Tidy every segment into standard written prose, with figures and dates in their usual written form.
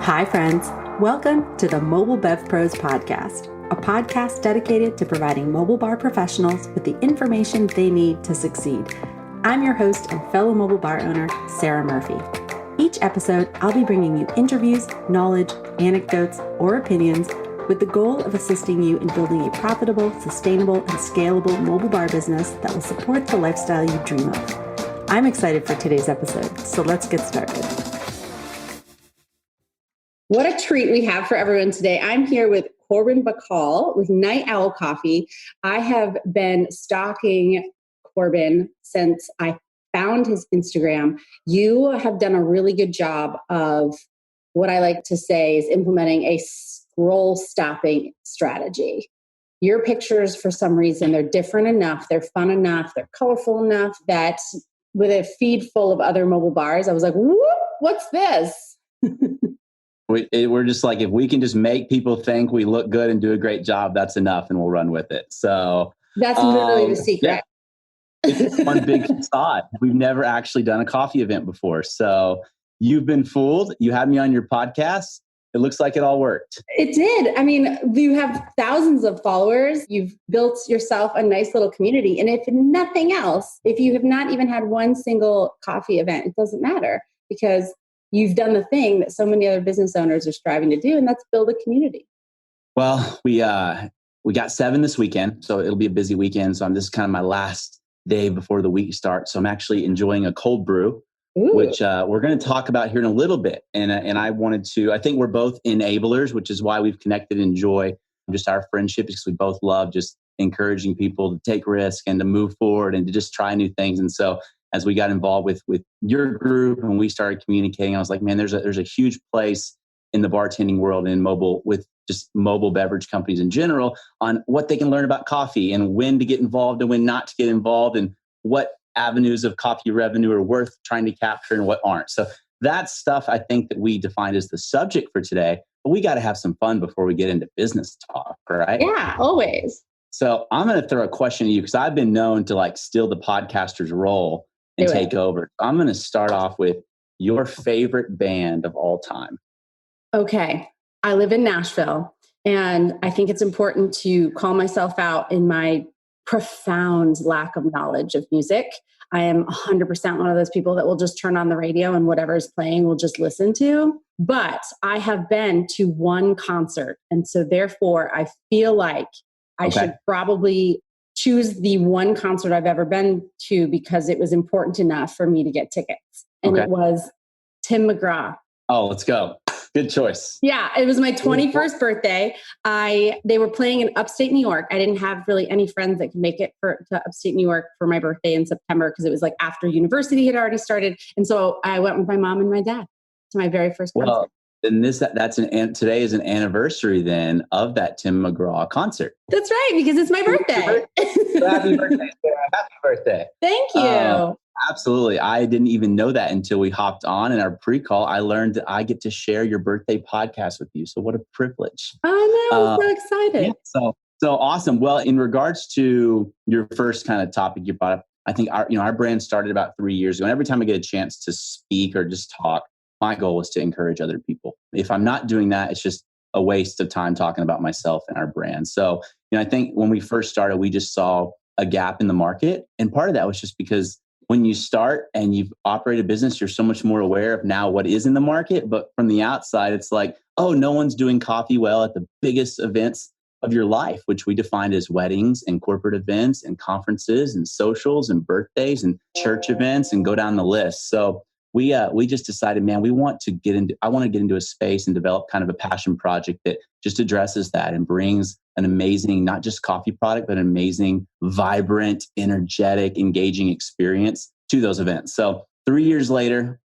Hi, friends. Welcome to the Mobile Bev Pros podcast, a podcast dedicated to providing mobile bar professionals with the information they need to succeed. I'm your host and fellow mobile bar owner, Sarah Murphy. Each episode, I'll be bringing you interviews, knowledge, anecdotes, or opinions with the goal of assisting you in building a profitable, sustainable, and scalable mobile bar business that will support the lifestyle you dream of. I'm excited for today's episode, so let's get started. What a treat we have for everyone today. I'm here with Corbin Bahcall with Nightowl Coffee. I have been stalking Corbin since I found his Instagram. You have done a really good job of what I like to say is implementing a scroll stopping strategy. Your pictures, for some reason, they're different enough, they're fun enough, they're colorful enough that with a feed full of other mobile bars, I was like, whoop, what's this? We're just like, if we can just make people think we look good and do a great job, that's enough, and we'll run with it. So that's literally the secret. Yeah. It's one big facade. We've never actually done a coffee event before. So you've been fooled. You had me on your podcast. It looks like it all worked. It did. I mean, you have thousands of followers. You've built yourself a nice little community. And if nothing else, if you have not even had one single coffee event, it doesn't matter because you've done the thing that so many other business owners are striving to do, and that's build a community. Well, we got 7 this weekend, so it'll be a busy weekend. So this is kind of my last day before the week starts. So I'm actually enjoying a cold brew, which we're going to talk about here in a little bit. And I think we're both enablers, which is why we've connected and enjoy just our friendship, because we both love just encouraging people to take risk and to move forward and to just try new things. And so as we got involved with your group and we started communicating, I was like, man, there's a huge place in the bartending world and mobile, with just mobile beverage companies in general, on what they can learn about coffee and when to get involved and when not to get involved, and what avenues of coffee revenue are worth trying to capture and what aren't. So that's stuff I think that we defined as the subject for today, but we got to have some fun before we get into business talk, right? Yeah, always. So I'm going to throw a question at you, because I've been known to like steal the podcaster's role and take over. I'm going to start off with your favorite band of all time. Okay. I live in Nashville, and I think it's important to call myself out in my profound lack of knowledge of music. I am 100% one of those people that will just turn on the radio and whatever's playing we'll just listen to. But I have been to one concert, and so therefore I feel like I should probably choose the one concert I've ever been to, because it was important enough for me to get tickets. And it was Tim McGraw. Oh, let's go. Good choice. Yeah, it was my 21st birthday. They were playing in upstate New York. I didn't have really any friends that could make it to upstate New York for my birthday in September, because it was like after university had already started. And so I went with my mom and my dad to my very first concert. Well, and today is an anniversary then of that Tim McGraw concert. That's right, because it's my birthday. Happy birthday, Sarah. Happy birthday. Thank you. Absolutely. I didn't even know that until we hopped on in our pre-call. I learned that I get to share your birthday podcast with you. So what a privilege. Oh, no, I'm so excited. Yeah, so awesome. Well, in regards to your first kind of topic you brought up, I think our brand started about 3 years ago. And every time I get a chance to speak or just talk, my goal is to encourage other people. If I'm not doing that, it's just a waste of time talking about myself and our brand. So, I think when we first started, we just saw a gap in the market. And part of that was just because when you start and you've operated a business, you're so much more aware of now what is in the market. But from the outside, it's like, oh, no one's doing coffee well at the biggest events of your life, which we defined as weddings and corporate events and conferences and socials and birthdays and church events, and go down the list. So we just decided, man, I want to get into a space and develop kind of a passion project that just addresses that and brings an amazing, not just coffee product, but an amazing, vibrant, energetic, engaging experience to those events. So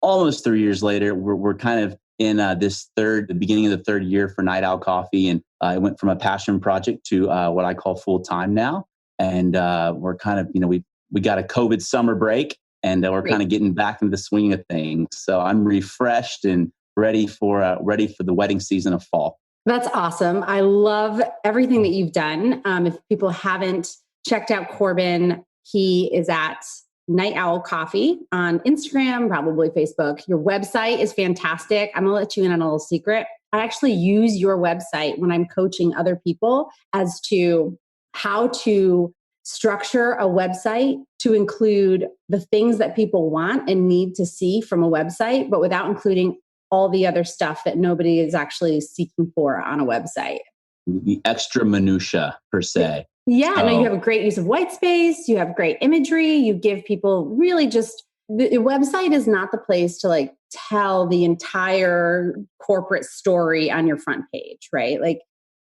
almost 3 years later, we're kind of in the beginning of the third year for Nightowl Coffee. And it went from a passion project to what I call full time now. And we're kind of, we got a COVID summer break, and we're kind of getting back into the swing of things. So I'm refreshed and ready for the wedding season of fall. That's awesome. I love everything that you've done. If people haven't checked out Corbin, he is at Nightowl Coffee on Instagram, probably Facebook. Your website is fantastic. I'm going to let you in on a little secret. I actually use your website when I'm coaching other people as to how to structure a website to include the things that people want and need to see from a website, but without including all the other stuff that nobody is actually seeking for on a website. The extra minutia per se. Yeah, no, you have a great use of white space. You have great imagery. You give people really just, the website is not the place to like tell the entire corporate story on your front page, right? Like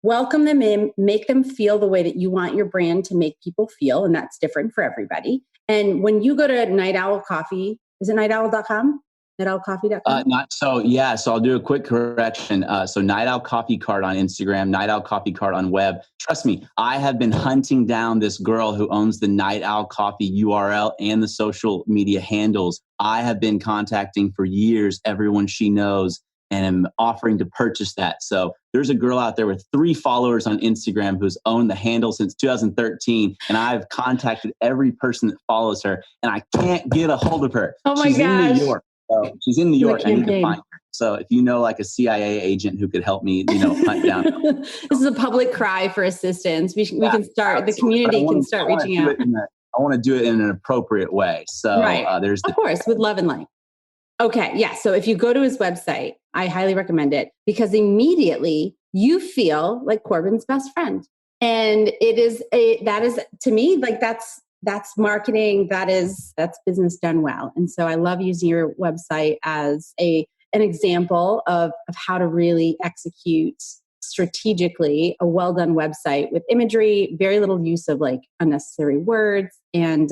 welcome them in, make them feel the way that you want your brand to make people feel. And that's different for everybody. And when you go to Nightowl Coffee, is it nightowl.com? NightowlCoffee.com? So I'll do a quick correction. So Nightowl Coffee Cart on Instagram, Nightowl Coffee Cart on web. Trust me, I have been hunting down this girl who owns the Nightowl Coffee URL and the social media handles. I have been contacting for years everyone she knows and am offering to purchase that. So there's a girl out there with 3 followers on Instagram who's owned the handle since 2013. And I've contacted every person that follows her and I can't get a hold of her. Oh my She's gosh. in New York. So she's in New York. I need to find her. So if you know like a CIA agent who could help me, hunt down. This is a public cry for assistance. We can start, the community can start reaching out. I want to do it in an appropriate way. So right. Of course, with love and light. Okay. Yeah. So if you go to his website, I highly recommend it because immediately you feel like Corbin's best friend. And that is to me, like that's marketing. That's business done well. And so I love using your website as an example of how to really execute strategically a well done website with imagery, very little use of like unnecessary words and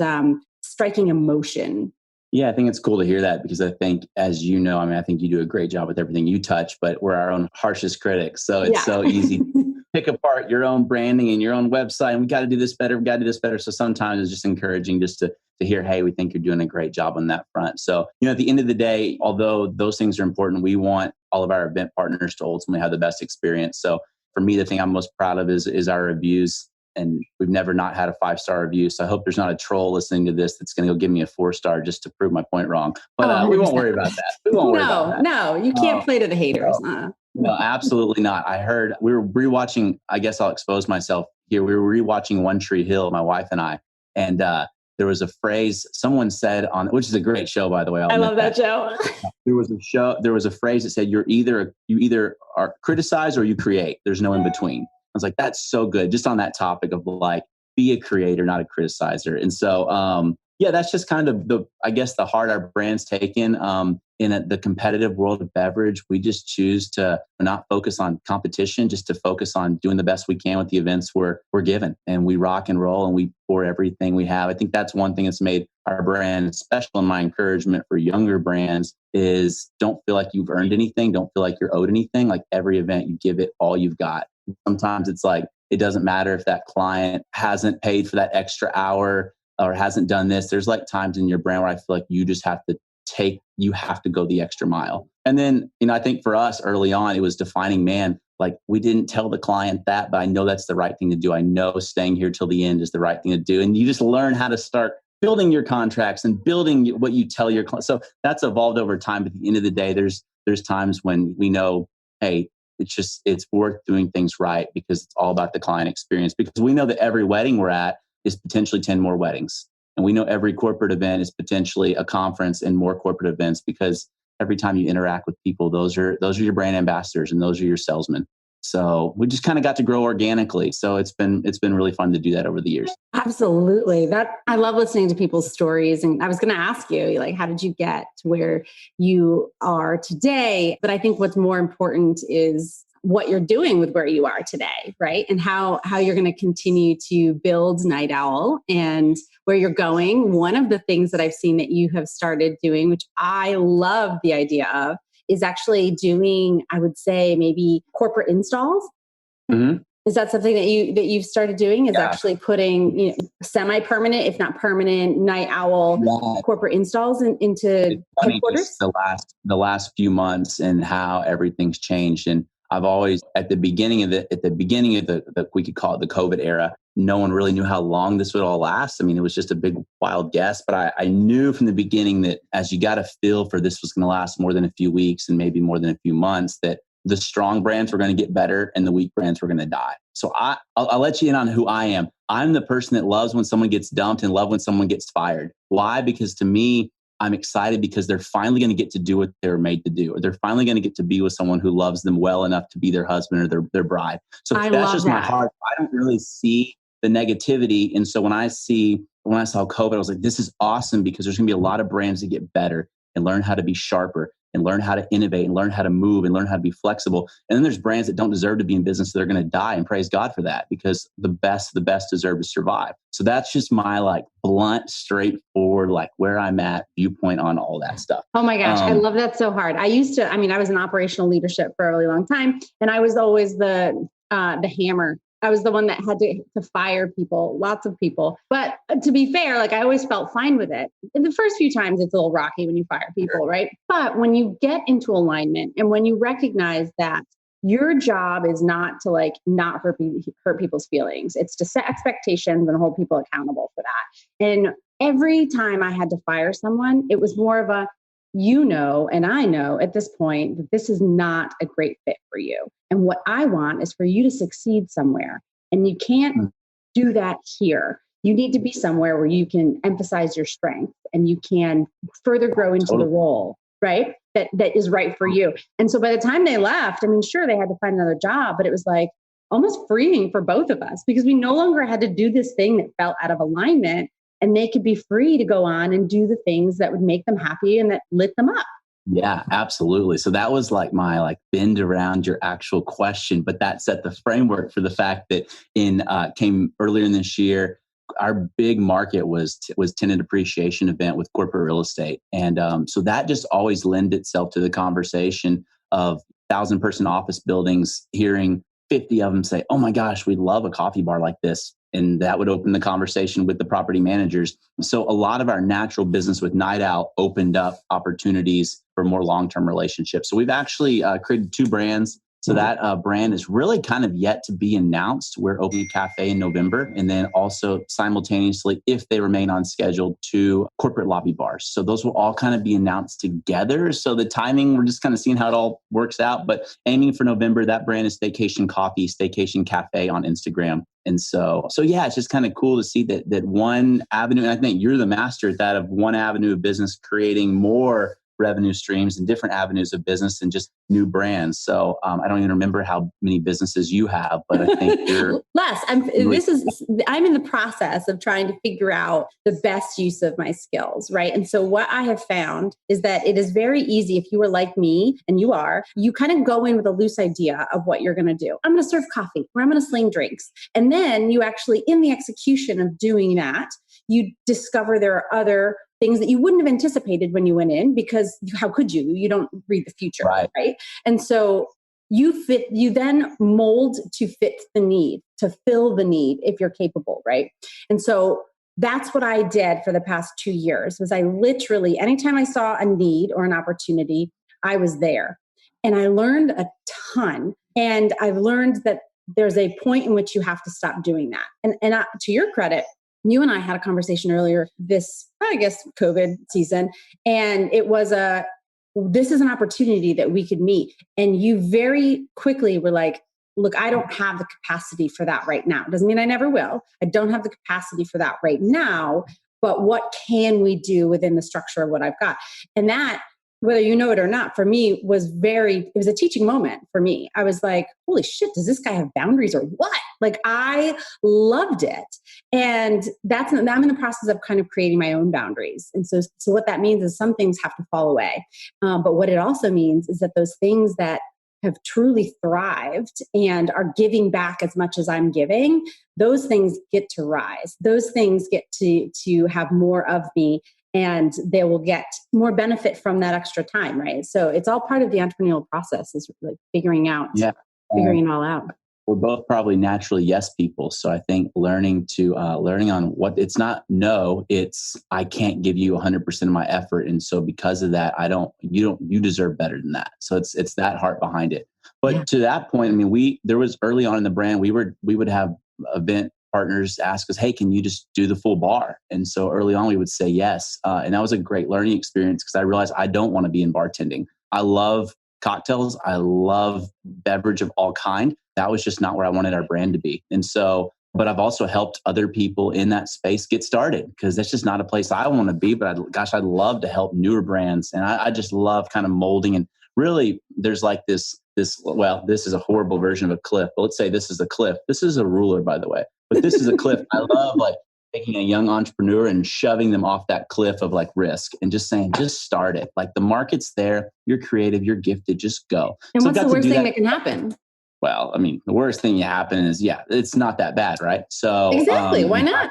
striking emotion. Yeah, I think it's cool to hear that because I think, as you know, I think you do a great job with everything you touch, but we're our own harshest critics. So it's so easy to pick apart your own branding and your own website. And we got to do this better. We got to do this better. So sometimes it's just encouraging just to hear, hey, we think you're doing a great job on that front. So, at the end of the day, although those things are important, we want all of our event partners to ultimately have the best experience. So for me, the thing I'm most proud of is our reviews. And we've never not had a 5-star review. So I hope there's not a troll listening to this that's going to go give me a 4-star just to prove my point wrong. But we won't worry about that. We won't worry about that. No, you can't play to the haters. No, absolutely not. I heard we were rewatching, I guess I'll expose myself here. We were rewatching One Tree Hill, my wife and I. And there was a phrase someone said on, which is a great show, by the way. I love that show. There was a phrase that said, you either are criticize or you create. There's no in between. I was like, that's so good. Just on that topic of like, be a creator, not a criticizer. And so, that's just kind of the heart our brand's taken in the competitive world of beverage. We just choose to not focus on competition, just to focus on doing the best we can with the events we're given. And we rock and roll and we pour everything we have. I think that's one thing that's made our brand special. And my encouragement for younger brands is don't feel like you've earned anything. Don't feel like you're owed anything. Like every event, you give it all you've got. Sometimes it's like, it doesn't matter if that client hasn't paid for that extra hour or hasn't done this. There's like times in your brand where I feel like you just have to go the extra mile. And then, I think for us early on, it was defining, like we didn't tell the client that, but I know that's the right thing to do. I know staying here till the end is the right thing to do. And you just learn how to start building your contracts and building what you tell your client. So that's evolved over time. But at the end of the day, there's times when we know, hey, it's worth doing things right because it's all about the client experience. Because we know that every wedding we're at is potentially 10 more weddings. And we know every corporate event is potentially a conference and more corporate events because every time you interact with people, those are your brand ambassadors and those are your salesmen. So we just kind of got to grow organically. So it's been really fun to do that over the years. Absolutely. I love listening to people's stories. And I was going to ask you, like, how did you get to where you are today? But I think what's more important is what you're doing with where you are today, right? And how you're going to continue to build Nightowl and where you're going. One of the things that I've seen that you have started doing, which I love the idea of, is actually doing, I would say, maybe corporate installs. Mm-hmm. Is that something that you've started doing? Is actually putting semi-permanent, if not permanent, Nightowl corporate installs into headquarters? The last few months and how everything's changed. And I've always, at the beginning of the we could call it the COVID era, no one really knew how long this would all last. I mean, it was just a big wild guess, but I knew from the beginning that as you got a feel for this was going to last more than a few weeks and maybe more than a few months, that the strong brands were going to get better and the weak brands were going to die. So I'll let you in on who I am. I'm the person that loves when someone gets dumped and love when someone gets fired. Why? Because to me, I'm excited because they're finally going to get to do what they're made to do, or they're finally going to get to be with someone who loves them well enough to be their husband or their bride. So that's just my heart. I don't really see the negativity. And so when I saw COVID, I was like, this is awesome because there's going to be a lot of brands that get better and learn how to be sharper and learn how to innovate and learn how to move and learn how to be flexible. And then there's brands that don't deserve to be in business. So they're going to die, and praise God for that, because the best deserve to survive. So that's just my like blunt, straightforward, like where I'm at viewpoint on all that stuff. Oh my gosh. I love that so hard. I was in operational leadership for a really long time, and I was always the hammer. I was the one that had to fire people, lots of people. But to be fair, like I always felt fine with it. In the first few times, it's a little rocky when you fire people, right? But when you get into alignment and when you recognize that your job is not to like not hurt people's feelings, it's to set expectations and hold people accountable for that. And every time I had to fire someone, it was more of a, and I know at this point that this is not a great fit for you. And what I want is for you to succeed somewhere. And you can't do that here. You need to be somewhere where you can emphasize your strength and you can further grow into the role, right? That is right for you. And so by the time they left, I mean, sure, they had to find another job, but it was like almost freeing for both of us because we no longer had to do this thing that felt out of alignment. And they could be free to go on and do the things that would make them happy and that lit them up. Yeah, absolutely. So that was like my bend around your actual question, but that set the framework for the fact that came earlier in this year, our big market was tenant appreciation event with corporate real estate. And so that just always lend itself to the conversation of 1,000-person office buildings, hearing 50 of them say, oh my gosh, we love a coffee bar like this. And that would open the conversation with the property managers. So a lot of our natural business with Nightowl opened up opportunities for more long-term relationships. So we've actually created 2 brands. So that brand is really kind of yet to be announced. We're opening a cafe in November, and then also simultaneously, if they remain on schedule, 2 corporate lobby bars. So those will all kind of be announced together. So the timing, we're just kind of seeing how it all works out. But aiming for November, that brand is Staycation Coffee, Staycation Cafe on Instagram. And so yeah, it's just kind of cool to see that one avenue, and I think you're the master at that, of one avenue of business creating more revenue streams and different avenues of business and just new brands. So I don't even remember how many businesses you have, but I think you're less. I'm in the process of trying to figure out the best use of my skills, right? And so what I have found is that it is very easy if you were like me, and you kind of go in with a loose idea of what you're going to do. I'm going to serve coffee, or I'm going to sling drinks. And then you actually, in the execution of doing that, you discover there are other things that you wouldn't have anticipated when you went in, because how could you? You don't read the future, right? And so you then mold to fit the need, to fill the need if you're capable, right? And so that's what I did for the past 2 years, was I literally, anytime I saw a need or an opportunity, I was there. And I learned a ton. And I've learned that there's a point in which you have to stop doing that. And to your credit, you and I had a conversation earlier this, I guess, COVID season, and it was this is an opportunity that we could meet. And you very quickly were like, look, I don't have the capacity for that right now. Doesn't mean I never will. I don't have the capacity for that right now, but what can we do within the structure of what I've got? And that, whether you know it or not, for me it was a teaching moment for me. I was like, holy shit, does this guy have boundaries or what? Like, I loved it. And I'm in the process of kind of creating my own boundaries. And so what that means is some things have to fall away. But what it also means is that those things that have truly thrived and are giving back as much as I'm giving, those things get to rise. Those things get to have more of me, and they will get more benefit from that extra time, right? So it's all part of the entrepreneurial process, is like figuring it all out. We're both probably naturally yes people. So I think learning on what it's not no, it's I can't give you 100% of my effort. And so because of that, you deserve better than that. So it's that heart behind it. But to that point, I mean, there was early on in the brand, we would have event partners ask us, hey, can you just do the full bar? And so early on, we would say yes. And that was a great learning experience because I realized I don't want to be in bartending. I love cocktails. I love beverage of all kind. That was just not where I wanted our brand to be. And so, but I've also helped other people in that space get started because that's just not a place I want to be. But I'd love to help newer brands. And I just love kind of molding. And really, there's like this, well, this is a horrible version of a cliff, but let's say this is a cliff. This is a ruler, by the way, but this is a cliff. I love like taking a young entrepreneur and shoving them off that cliff of like risk and just saying, just start it. Like the market's there. You're creative. You're gifted. Just go. And what's the worst thing that can happen? Well, I mean, the worst thing that happen is, it's not that bad, right? So exactly. Why not?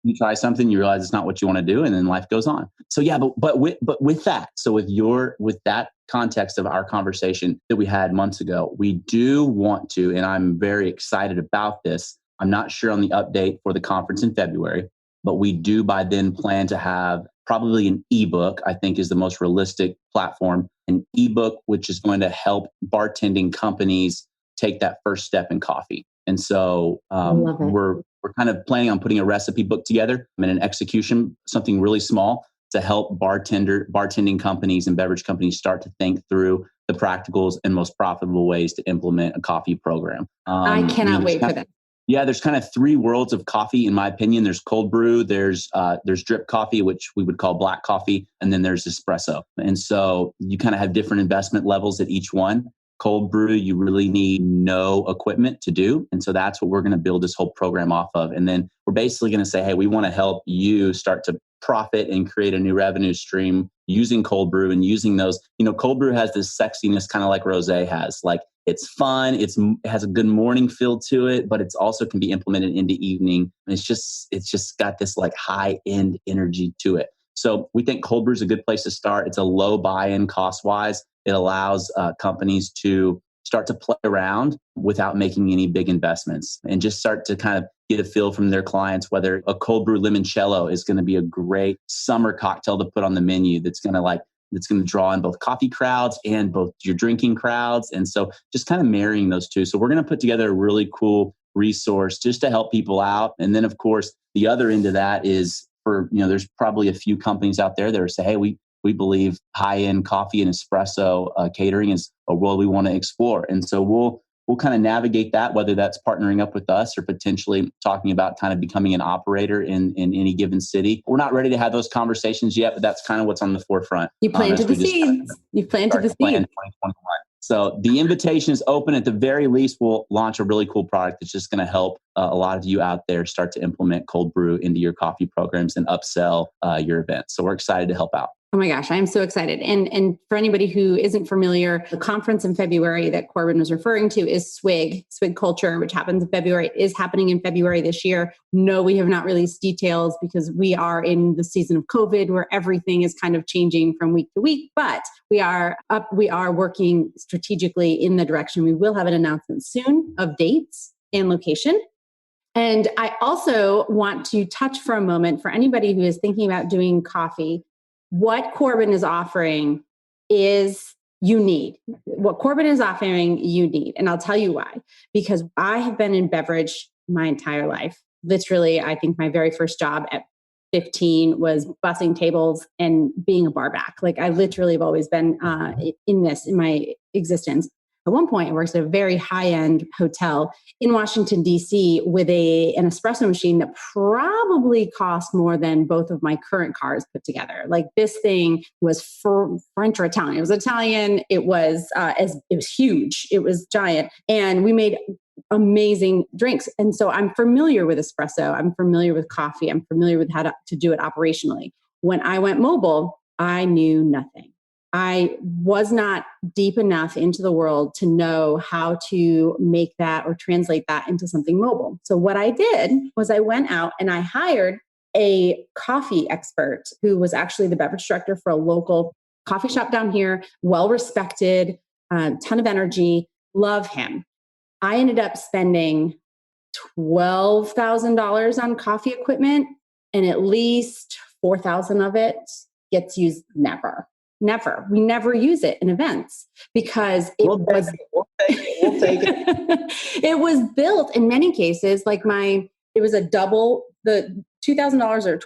You try something, you realize it's not what you want to do, and then life goes on. So but with that, so with that context of our conversation that we had months ago, we do want to, and I'm very excited about this. I'm not sure on the update for the conference in February, but we do by then plan to have probably an ebook, I think is the most realistic platform, an ebook, which is going to help bartending companies take that first step in coffee. And so we're kind of planning on putting a recipe book together and an execution, something really small to help bartending companies and beverage companies start to think through the practicals and most profitable ways to implement a coffee program. I cannot wait for that. Yeah, there's kind of three worlds of coffee, in my opinion. There's cold brew, there's drip coffee, which we would call black coffee, and then there's espresso. And so you kind of have different investment levels at each one. Cold brew, you really need no equipment to do. And so that's what we're going to build this whole program off of. And then we're basically going to say, hey, we want to help you start to profit and create a new revenue stream using cold brew and using those. Cold brew has this sexiness kind of like rosé has. Like it's fun, it has a good morning feel to it, but it's also can be implemented into evening. And it's just got this like high end energy to it. So we think cold brew is a good place to start. It's a low buy-in cost-wise. It allows companies to start to play around without making any big investments and just start to kind of get a feel from their clients whether a cold brew limoncello is going to be a great summer cocktail to put on the menu that's going to draw in both coffee crowds and both your drinking crowds. And so just kind of marrying those two. So we're going to put together a really cool resource just to help people out. And then, of course, the other end of that is there's probably a few companies out there that are saying, hey, we believe high-end coffee and espresso catering is a world we want to explore. And so we'll kind of navigate that, whether that's partnering up with us or potentially talking about kind of becoming an operator in any given city. We're not ready to have those conversations yet, but that's kind of what's on the forefront. You planted the seeds. You planted the seeds. 2021. So the invitation is open. At the very least, we'll launch a really cool product that's just going to help a lot of you out there start to implement cold brew into your coffee programs and upsell your events. So we're excited to help out. Oh my gosh, I'm so excited. And for anybody who isn't familiar, the conference in February that Corbin was referring to is Swig Culture, which happens in February. It is happening in February this year. No, we have not released details because we are in the season of COVID where everything is kind of changing from week to week, but we are working strategically in the direction. We will have an announcement soon of dates and location. And I also want to touch for a moment for anybody who is thinking about doing coffee. What Corbin is offering is you need. What Corbin is offering, you need. And I'll tell you why. Because I have been in beverage my entire life. Literally, I think my very first job at 15 was bussing tables and being a bar back. Like I literally have always been in my existence. At one point, I worked at a very high-end hotel in Washington, D.C. with an espresso machine that probably cost more than both of my current cars put together. Like this thing was French or Italian. It was Italian. It was huge. It was giant. And we made amazing drinks. And so I'm familiar with espresso. I'm familiar with coffee. I'm familiar with how to do it operationally. When I went mobile, I knew nothing. I was not deep enough into the world to know how to make that or translate that into something mobile. So what I did was I went out and I hired a coffee expert who was actually the beverage director for a local coffee shop down here, well-respected, ton of energy, love him. I ended up spending $12,000 on coffee equipment and at least $4,000 of it gets used Never. We never use it in events because we'll take it. It was built in many cases, like my It was a double, the $2,000 or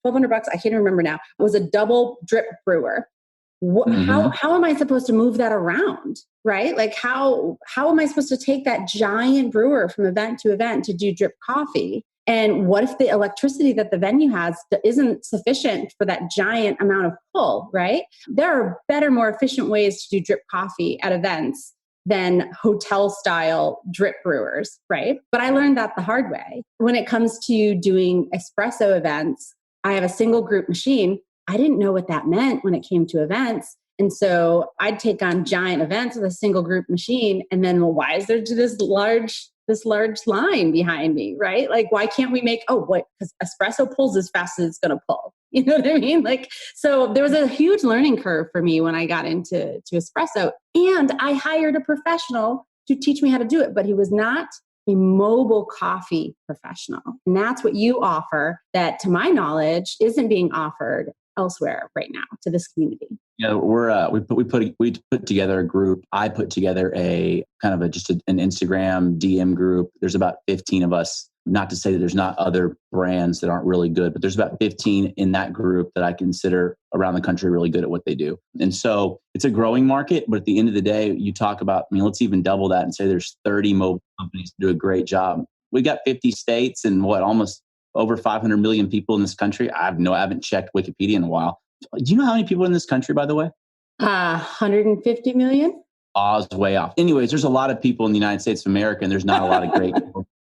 $1,200, I can't remember now, it was a double drip brewer. How am I supposed to move that around? Right? Like how am I supposed to take that giant brewer from event to event to do drip coffee? And what if the electricity that the venue has isn't sufficient for that giant amount of pull, right? There are better, more efficient ways to do drip coffee at events than hotel style drip brewers, right? But I learned that the hard way. When it comes to doing espresso events, I have a single group machine. I didn't know what that meant when it came to events. And so I'd take on giant events with a single group machine. And then, well, why is there this large line behind me, right? Like, why can't we make, because espresso pulls as fast as it's going to pull. You know what I mean? Like, so there was a huge learning curve for me when I got into espresso, and I hired a professional to teach me how to do it, but he was not a mobile coffee professional. And that's what you offer that, to my knowledge, isn't being offered elsewhere right now to this community. Yeah, we put together a group. I put together a kind of an Instagram DM group. There's about 15 of us. Not to say that there's not other brands that aren't really good, but there's about 15 in that group that I consider around the country really good at what they do. And so it's a growing market, but at the end of the day, you talk about, let's even double that and say there's 30 mobile companies that do a great job. We got 50 states and almost over 500 million people in this country. I haven't checked Wikipedia in a while. Do you know how many people in this country, by the way? 150 million. I was way off. Anyways, there's a lot of people in the United States of America, and there's not a lot of great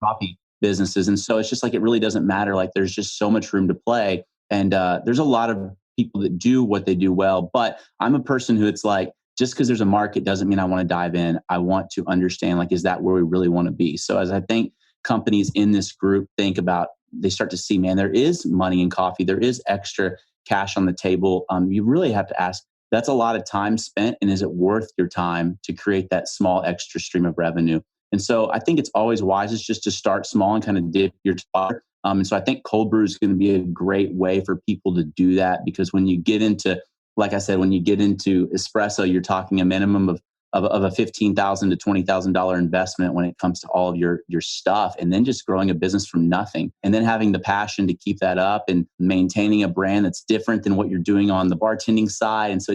coffee businesses. And so it's just like, it really doesn't matter. Like, there's just so much room to play. And there's a lot of people that do what they do well. But I'm a person who, it's like, just because there's a market doesn't mean I want to dive in. I want to understand, like, is that where we really want to be? So as I think companies in this group think about, they start to see, man, there is money in coffee. There is extra cash on the table. You really have to ask, that's a lot of time spent. And is it worth your time to create that small extra stream of revenue? And so I think it's always wisest just to start small and kind of dip your toe. And so I think cold brew is going to be a great way for people to do that, because when you get into, like I said, when you get into espresso, you're talking a minimum of a $15,000 to $20,000 investment when it comes to all of your stuff, and then just growing a business from nothing, and then having the passion to keep that up and maintaining a brand that's different than what you're doing on the bartending side. And so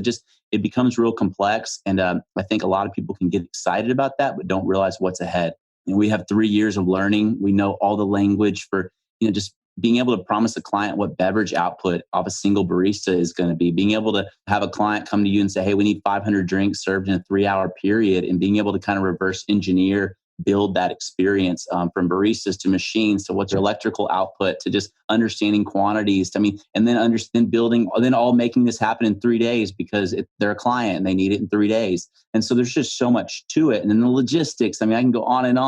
it becomes real complex. And I think a lot of people can get excited about that, but don't realize what's ahead. And we have 3 years of learning. We know all the language for, just being able to promise a client what beverage output of a single barista is going to be, being able to have a client come to you and say, hey, we need 500 drinks served in a 3-hour period, and being able to kind of reverse engineer, build that experience from baristas to machines to what's your electrical output to just understanding quantities. And then all making this happen in 3 days because they're a client and they need it in 3 days. And so there's just so much to it. And then the logistics, I can go on. And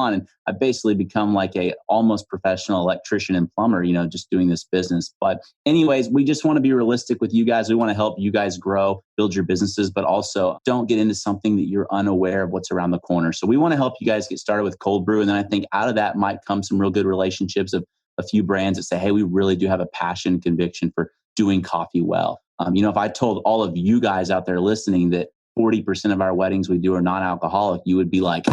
I basically become like a almost professional electrician and plumber, just doing this business. But anyways, we just want to be realistic with you guys. We want to help you guys grow, build your businesses, but also don't get into something that you're unaware of what's around the corner. So we want to help you guys get started with cold brew. And then I think out of that might come some real good relationships of a few brands that say, hey, we really do have a passion, conviction for doing coffee well. If I told all of you guys out there listening that 40% of our weddings we do are non-alcoholic, you would be like,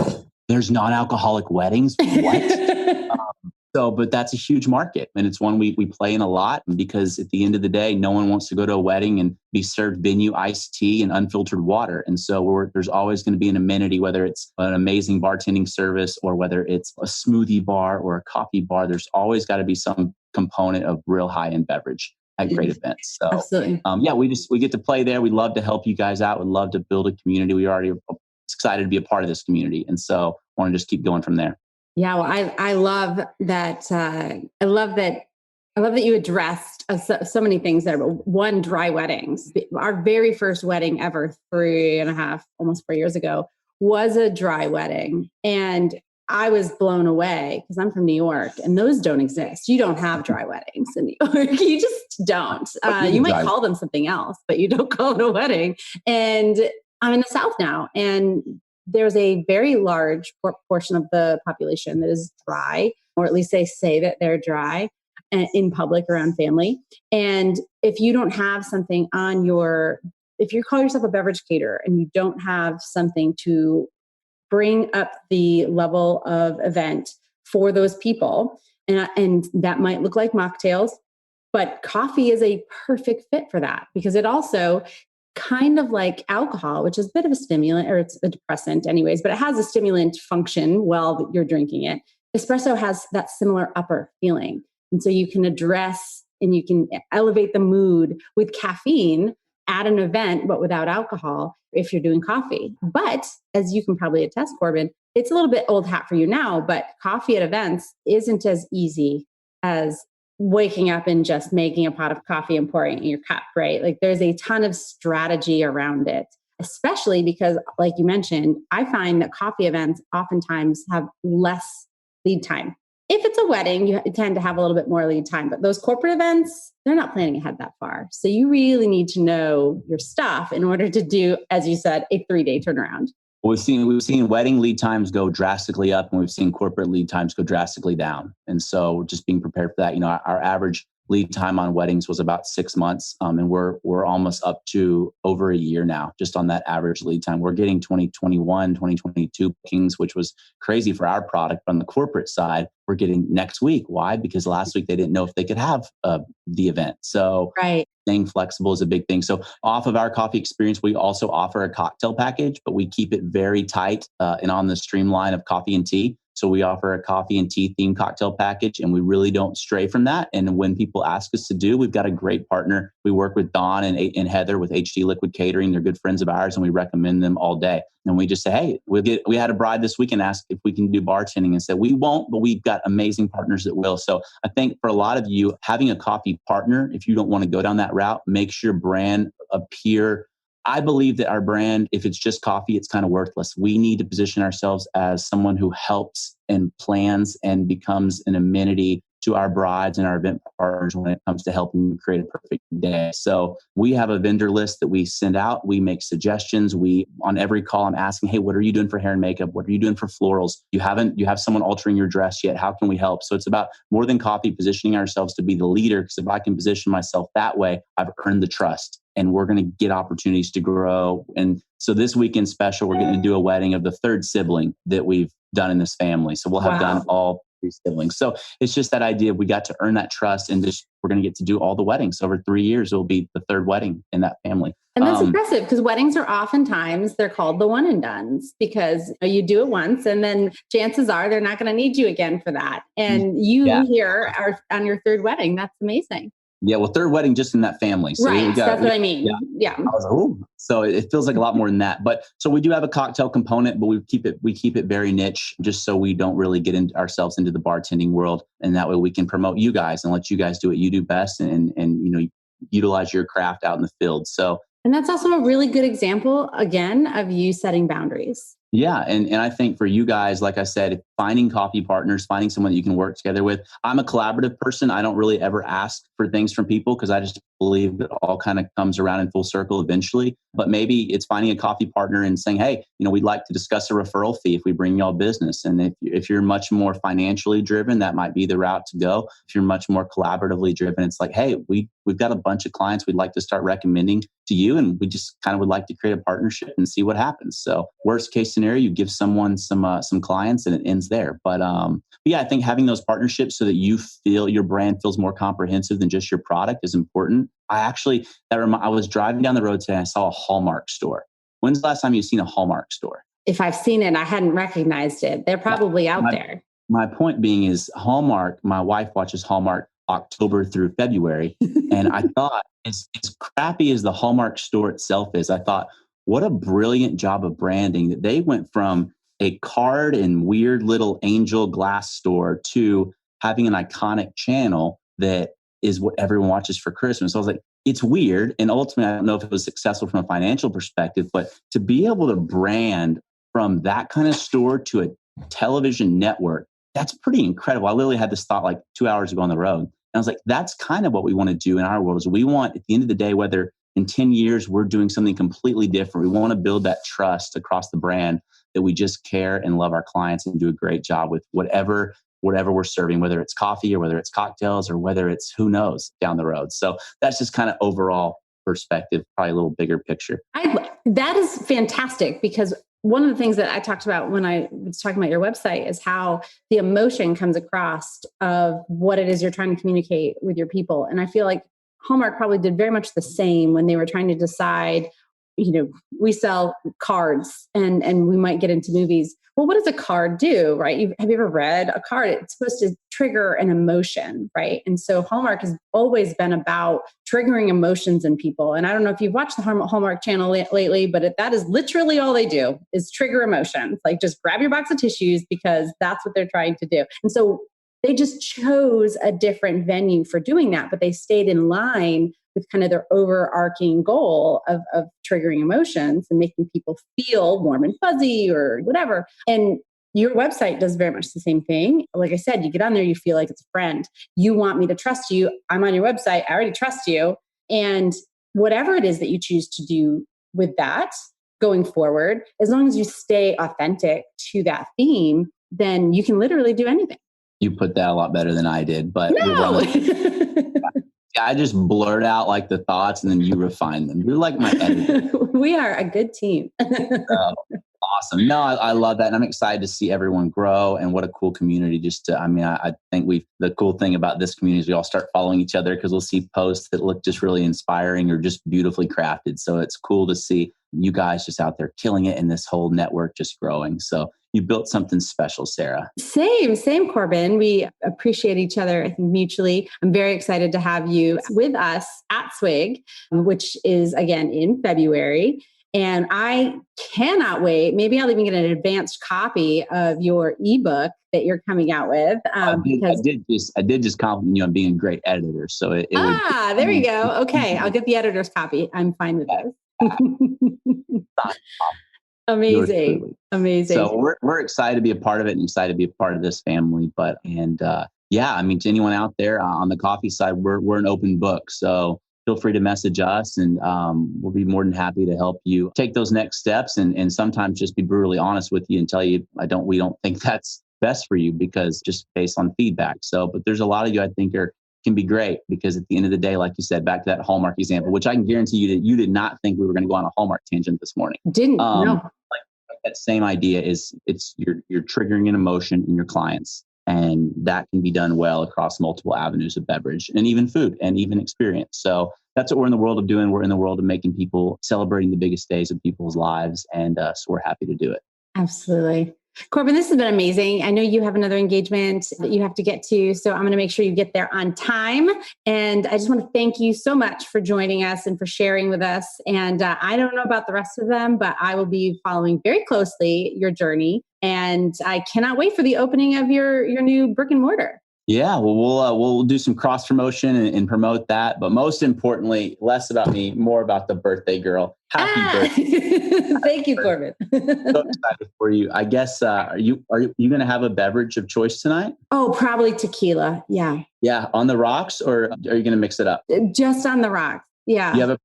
there's non-alcoholic weddings? What? But that's a huge market, and it's one we play in a lot, because at the end of the day, no one wants to go to a wedding and be served venue iced tea and unfiltered water. And so there's always going to be an amenity, whether it's an amazing bartending service or whether it's a smoothie bar or a coffee bar. There's always got to be some component of real high-end beverage at great events. So absolutely. We get to play there. We love to help you guys out. We'd love to build a community. We already are excited to be a part of this community. And so I want to just keep going from there. Yeah, well, I love that. I love that you addressed so many things there. But one, dry weddings. Our very first wedding ever, 3.5, almost 4 years ago, was a dry wedding, and I was blown away because I'm from New York, and those don't exist. You don't have dry weddings in New York. You just don't. You might call them something else, but you don't call it a wedding. And I'm in the South now, and there's a very large portion of the population that is dry, or at least they say that they're dry in public around family. And if you don't have something if you call yourself a beverage caterer and you don't have something to bring up the level of event for those people, And that might look like mocktails, but coffee is a perfect fit for that because it also kind of like alcohol, which is a bit of a stimulant, or it's a depressant anyways, but it has a stimulant function while you're drinking it. Espresso has that similar upper feeling. And so you can address and you can elevate the mood with caffeine at an event, but without alcohol if you're doing coffee. But as you can probably attest, Corbin, it's a little bit old hat for you now, but coffee at events isn't as easy as waking up and just making a pot of coffee and pouring it in your cup, right? Like there's a ton of strategy around it, especially because, like you mentioned, I find that coffee events oftentimes have less lead time. If it's a wedding, you tend to have a little bit more lead time, but those corporate events, they're not planning ahead that far. So you really need to know your stuff in order to do, as you said, a 3-day turnaround. We've seen wedding lead times go drastically up, and we've seen corporate lead times go drastically down. And so just being prepared for that, our average lead time on weddings was about 6 months. And we're almost up to over a year now, just on that average lead time. We're getting 2021, 2022 bookings, which was crazy for our product. But on the corporate side, we're getting next week. Why? Because last week they didn't know if they could have the event. So right. Staying flexible is a big thing. So off of our coffee experience, we also offer a cocktail package, but we keep it very tight and on the streamline of coffee and tea. So we offer a coffee and tea themed cocktail package, and we really don't stray from that. And when people ask us to do, we've got a great partner. We work with Don and Heather with HD Liquid Catering. They're good friends of ours, and we recommend them all day. And we just say, hey, we had a bride this weekend ask if we can do bartending, and said we won't, but we've got amazing partners that will. So I think for a lot of you, having a coffee partner, if you don't want to go down that route, makes your brand appear. I believe that our brand, if it's just coffee, it's kind of worthless. We need to position ourselves as someone who helps and plans and becomes an amenity to our brides and our event partners when it comes to helping create a perfect day. So we have a vendor list that we send out. We make suggestions. On every call, I'm asking, hey, what are you doing for hair and makeup? What are you doing for florals? You have someone altering your dress yet? How can we help? So it's about more than coffee, positioning ourselves to be the leader. Because if I can position myself that way, I've earned the trust. And we're going to get opportunities to grow. And so this weekend special, we're going to do a wedding of the third sibling that we've done in this family. So we'll have done all 3 siblings. So it's just that idea. We got to earn that trust, and we're going to get to do all the weddings. Over 3 years, it will be the third wedding in that family. And that's impressive, because weddings are oftentimes, they're called the one and dones, because you do it once and then chances are they're not going to need you again for that. And you here are on your third wedding. That's amazing. Yeah, well, third wedding just in that family. So right, that's what I mean. Yeah. I was like, ooh. So it feels like a lot more than that. But so we do have a cocktail component, but we keep it very niche, just so we don't really get ourselves into the bartending world. And that way we can promote you guys and let you guys do what you do best, and utilize your craft out in the field. So, and that's also a really good example, again, of you setting boundaries. Yeah. And I think for you guys, like I said, finding coffee partners, finding someone that you can work together with. I'm a collaborative person. I don't really ever ask for things from people, because I just believe that all kind of comes around in full circle eventually. But maybe it's finding a coffee partner and saying, hey, we'd like to discuss a referral fee if we bring y'all business. And if you're much more financially driven, that might be the route to go. If you're much more collaboratively driven, it's like, hey, we've got a bunch of clients we'd like to start recommending to you, and we just kind of would like to create a partnership and see what happens. So worst case scenario, you give someone some clients and it ends there. But yeah, I think having those partnerships so that you feel your brand feels more comprehensive than just your product is important. I was driving down the road today and I saw a Hallmark store. When's the last time you've seen a Hallmark store? If I've seen it, I hadn't recognized it. They're probably out there. My point being is Hallmark, my wife watches Hallmark October through February. And I thought, as crappy as the Hallmark store itself is, I thought, what a brilliant job of branding that they went from a card and weird little angel glass store to having an iconic channel that is what everyone watches for Christmas. So I was like, it's weird. And ultimately, I don't know if it was successful from a financial perspective, but to be able to brand from that kind of store to a television network, that's pretty incredible. I literally had this thought like 2 hours ago on the road. And I was like, that's kind of what we want to do in our world. Is we want, at the end of the day, whether in 10 years we're doing something completely different, we want to build that trust across the brand that we just care and love our clients and do a great job with whatever we're serving, whether it's coffee or whether it's cocktails or whether it's who knows down the road. So that's just kind of overall perspective, probably a little bigger picture. That is fantastic, because one of the things that I talked about when I was talking about your website is how the emotion comes across of what it is you're trying to communicate with your people. And I feel like Hallmark probably did very much the same when they were trying to decide, we sell cards and we might get into movies. Well, what does a card do, right? Have you ever read a card? It's supposed to trigger an emotion, right? And so Hallmark has always been about triggering emotions in people. And I don't know if you've watched the Hallmark channel lately, but that is literally all they do is trigger emotions. Like just grab your box of tissues because that's what they're trying to do. And so they just chose a different venue for doing that, but they stayed in line with kind of their overarching goal of triggering emotions and making people feel warm and fuzzy or whatever. And your website does very much the same thing. Like I said, you get on there, you feel like it's a friend. You want me to trust you. I'm on your website. I already trust you. And whatever it is that you choose to do with that going forward, as long as you stay authentic to that theme, then you can literally do anything. You put that a lot better than I did, but no. I just blurt out like the thoughts and then you refine them. You're like my editor. We are a good team. Awesome. No, I love that. And I'm excited to see everyone grow and what a cool community. I think the cool thing about this community is we all start following each other because we'll see posts that look just really inspiring or just beautifully crafted. So it's cool to see you guys just out there killing it and this whole network just growing. So you built something special, Sarah. Same, Corbin. We appreciate each other, I think, mutually. I'm very excited to have you with us at Swig, which is, again, in February. And I cannot wait. Maybe I'll even get an advanced copy of your ebook that you're coming out with. I did just compliment you on being a great editor. So there you go. Okay, I'll get the editor's copy. I'm fine with this. Amazing. So we're excited to be a part of it and excited to be a part of this family. To anyone out there on the coffee side, we're an open book. So feel free to message us and we'll be more than happy to help you take those next steps and sometimes just be brutally honest with you and tell you, we don't think that's best for you because just based on feedback. So, but there's a lot of you I think can be great because at the end of the day, like you said, back to that Hallmark example, which I can guarantee you that you did not think we were going to go on a Hallmark tangent this morning. Didn't, no. Like that same idea is you're triggering an emotion in your clients. And that can be done well across multiple avenues of beverage and even food and even experience. So that's what we're in the world of doing. We're in the world of making people celebrating the biggest days of people's lives. And so we're happy to do it. Absolutely. Corbin, this has been amazing. I know you have another engagement that you have to get to, so I'm going to make sure you get there on time. And I just want to thank you so much for joining us and for sharing with us. And I don't know about the rest of them, but I will be following very closely your journey. And I cannot wait for the opening of your new brick and mortar. Yeah, well, we'll do some cross promotion and promote that. But most importantly, less about me, more about the birthday girl. Happy birthday! Thank you, Corbin. So excited for you. I guess are you going to have a beverage of choice tonight? Oh, probably tequila. Yeah. Yeah, on the rocks, or are you going to mix it up? Just on the rocks. Yeah. You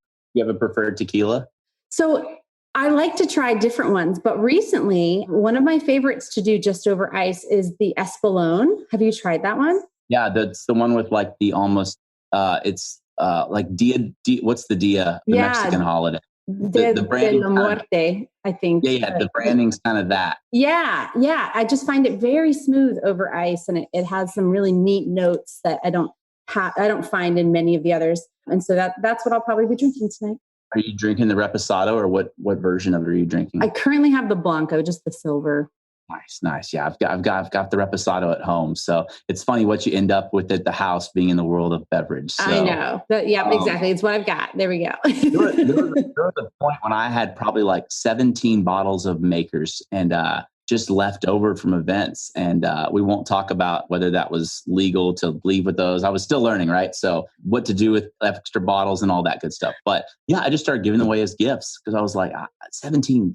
have a preferred tequila? So I like to try different ones, but recently, one of my favorites to do just over ice is the Espolón. Have you tried that one? Yeah, that's the one with like the almost, it's like Dia, what's the Dia, the Mexican holiday? The branding de la Muerte, I think. Yeah, the branding's kind of that. Yeah. I just find it very smooth over ice, and it has some really neat notes that I don't find in many of the others. And so that's what I'll probably be drinking tonight. Are you drinking the Reposado or what version of it are you drinking? I currently have the Blanco, just the silver. Nice. Yeah, I've got the Reposado at home. So it's funny what you end up with at the house being in the world of beverage. So, I know. Exactly. It's what I've got. There we go. there was a point when I had probably like 17 bottles of Makers and just left over from events. And we won't talk about whether that was legal to leave with those. I was still learning, right? So what to do with extra bottles and all that good stuff. But yeah, I just started giving them away as gifts because I was like, 17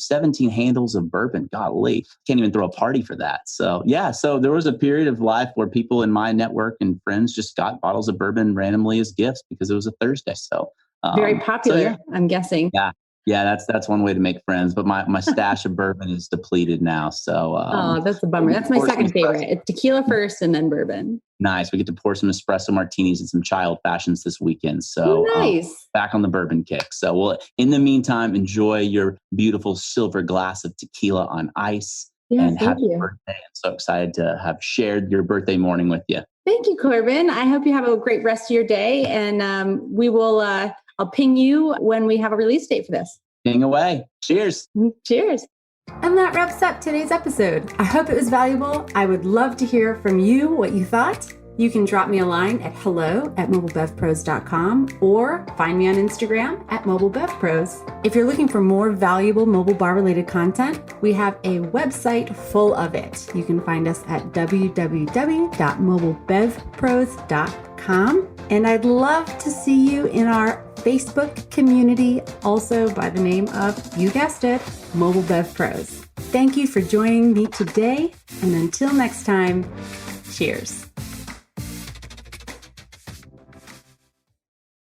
handles of bourbon. Golly, can't even throw a party for that. So yeah, so there was a period of life where people in my network and friends just got bottles of bourbon randomly as gifts because it was a Thursday. So very popular, so yeah. I'm guessing. Yeah. Yeah, that's one way to make friends. But my stash of bourbon is depleted now. So that's a bummer. That's my second favorite. It's tequila first and then bourbon. Nice. We get to pour some espresso martinis and some child fashions this weekend. So nice. Back on the bourbon kick. So in the meantime, enjoy your beautiful silver glass of tequila on ice. Yeah, and happy birthday. I'm so excited to have shared your birthday morning with you. Thank you, Corbin. I hope you have a great rest of your day. And we will, I'll ping you when we have a release date for this. Ping away. Cheers. Cheers. And that wraps up today's episode. I hope it was valuable. I would love to hear from you what you thought. You can drop me a line at hello@mobilebevpros.com or find me on Instagram at mobilebevpros. If you're looking for more valuable mobile bar related content, we have a website full of it. You can find us at www.mobilebevpros.com. And I'd love to see you in our Facebook community, also by the name of, you guessed it, Mobile Bev Pros. Thank you for joining me today. And until next time, cheers.